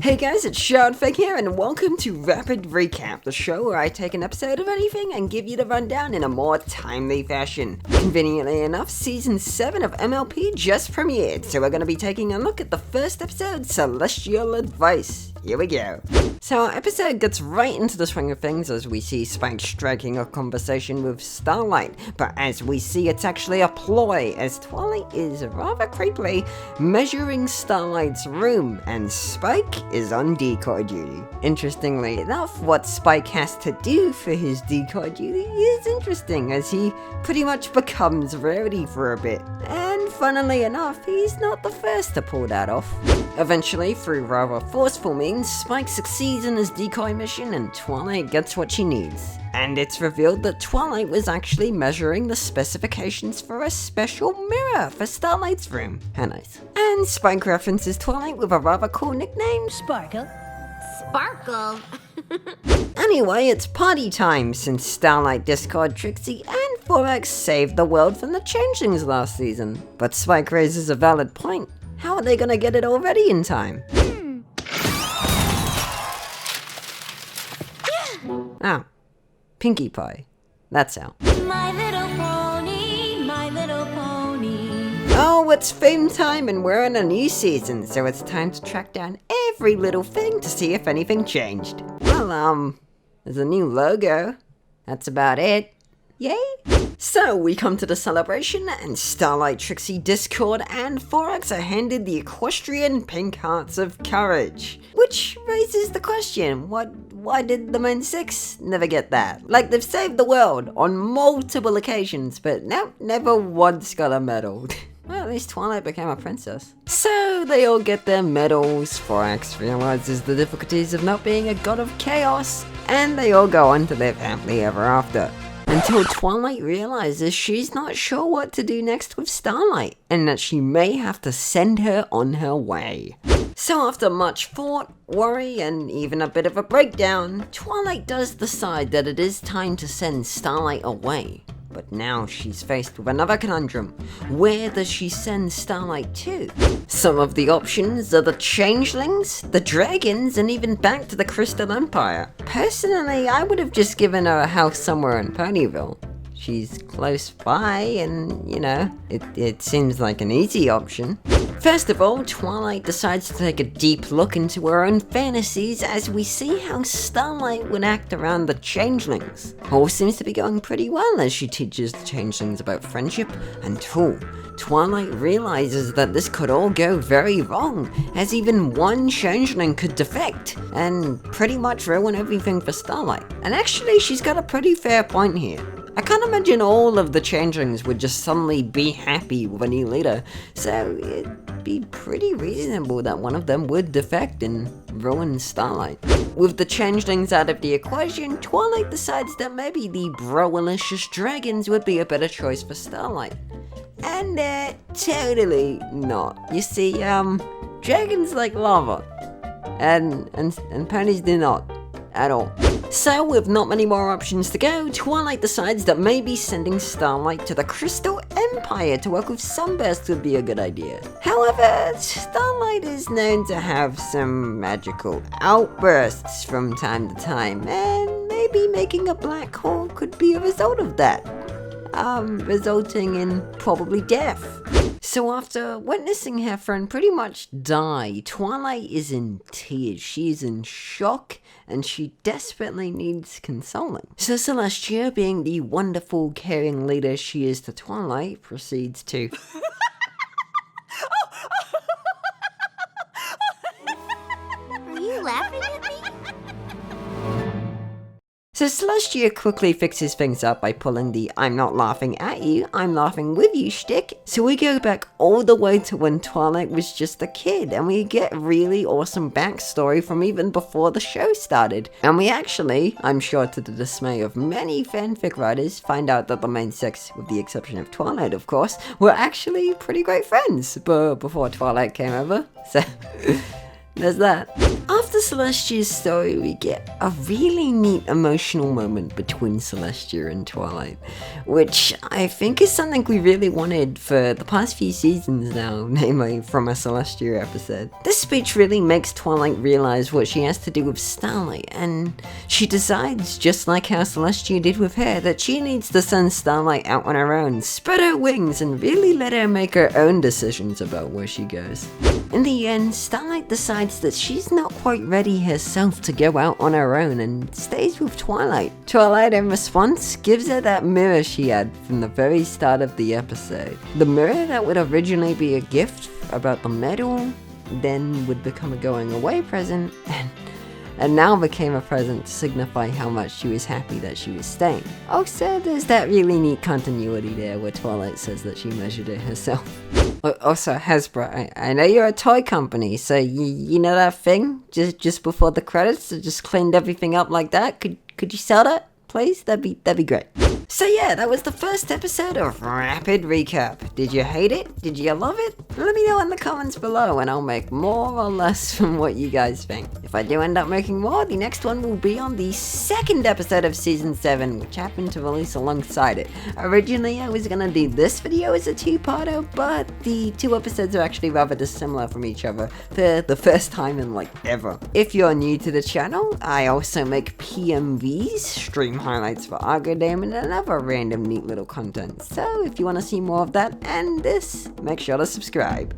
Hey guys, it's Jarrodfeng here, and welcome to Rapid Recap, the show where I take an episode of anything and give you the rundown in a more timely fashion. Conveniently enough, Season 7 of MLP just premiered, so we're going to be taking a look at the first episode, Celestial Advice. Here we go. So our episode gets right into the swing of things as we see Spike striking a conversation with Starlight, but as we see it's actually a ploy, as Twilight is rather creepily measuring Starlight's room, and Spike is on decoy duty. Interestingly enough, what Spike has to do for his decoy duty is interesting, as he pretty much becomes Rarity for a bit. And funnily enough, he's not the first to pull that off. Eventually, through rather forceful means, Spike succeeds in his decoy mission and Twilight gets what she needs. And it's revealed that Twilight was actually measuring the specifications for a special mirror for Starlight's room. How nice. And Spike references Twilight with a rather cool nickname, Sparkle. Sparkle? Anyway, it's party time since Starlight discarded Trixie and 4X saved the world from the changelings last season. But Spike raises a valid point. How are they gonna get it all ready in time? Oh, Pinkie Pie. That's how. My little pony, my little pony. Oh, it's FiM time and we're in a new season, so it's time to track down every little thing to see if anything changed. Well, there's a new logo. That's about it. Yay! So, we come to the celebration, and Starlight, Trixie, Discord, and 4X are handed the equestrian pink hearts of courage. Which raises the question, why did the main six never get that? Like, they've saved the world on multiple occasions, but no, never once got a medal. Well, at least Twilight became a princess. So, they all get their medals, 4X realizes the difficulties of not being a god of chaos, and they all go on to live happily ever after. Until Twilight realizes she's not sure what to do next with Starlight, and that she may have to send her on her way. So after much thought, worry, and even a bit of a breakdown, Twilight does decide that it is time to send Starlight away. But now she's faced with another conundrum. Where does she send Starlight to? Some of the options are the changelings, the dragons, and even back to the Crystal Empire. Personally, I would have just given her a house somewhere in Ponyville. She's close by and, you know, it seems like an easy option. First of all, Twilight decides to take a deep look into her own fantasies as we see how Starlight would act around the changelings. All seems to be going pretty well as she teaches the changelings about friendship until Twilight realizes that this could all go very wrong, as even one changeling could defect and pretty much ruin everything for Starlight. And actually, she's got a pretty fair point here. I can't imagine all of the changelings would just suddenly be happy with a new leader, so it'd be pretty reasonable that one of them would defect and ruin Starlight. With the changelings out of the equation, Twilight decides that maybe the Bro-alicious dragons would be a better choice for Starlight. And totally not. You see, dragons like lava, and ponies do not, at all. So, with not many more options to go, Twilight decides that maybe sending Starlight to the Crystal Empire to work with Sunburst would be a good idea. However, Starlight is known to have some magical outbursts from time to time, and maybe making a black hole could be a result of that. Resulting in probably death. So after witnessing her friend pretty much die, Twilight is in tears. She's in shock and she desperately needs consoling. So Celestia, being the wonderful, caring leader she is to Twilight, proceeds to... Are you laughing at me? So Celestia quickly fixes things up by pulling the "I'm not laughing at you, I'm laughing with you" shtick. So we go back all the way to when Twilight was just a kid, and we get really awesome backstory from even before the show started. And we actually, I'm sure to the dismay of many fanfic writers, find out that the main six, with the exception of Twilight of course, were actually pretty great friends before Twilight came over. So... there's that. After Celestia's story, we get a really neat emotional moment between Celestia and Twilight, which I think is something we really wanted for the past few seasons now, namely from a Celestia episode. This speech really makes Twilight realize what she has to do with Starlight, and she decides, just like how Celestia did with her, that she needs to send Starlight out on her own, spread her wings, and really let her make her own decisions about where she goes. In the end, Starlight decides that she's not quite ready herself to go out on her own and stays with Twilight. Twilight, in response, gives her that mirror she had from the very start of the episode. The mirror that would originally be a gift about the medal, then would become a going away present, and now became a present to signify how much she was happy that she was staying. Also, there's that really neat continuity there where Twilight says that she measured it herself. Also, Hasbro, I know you're a toy company, so you know that thing just before the credits that just cleaned everything up like that? Could you sell that, please? That'd be great. So yeah, that was the first episode of Rapid Recap. Did you hate it? Did you love it? Let me know in the comments below and I'll make more or less from what you guys think. If I do end up making more, the next one will be on the second episode of Season 7, which happened to release alongside it. Originally, I was gonna do this video as a two-parter, but the two episodes are actually rather dissimilar from each other for the first time in like ever. If you're new to the channel, I also make PMVs, stream highlights for Argo Damon, and other random neat little content. So if you want to see more of that and this, make sure to subscribe.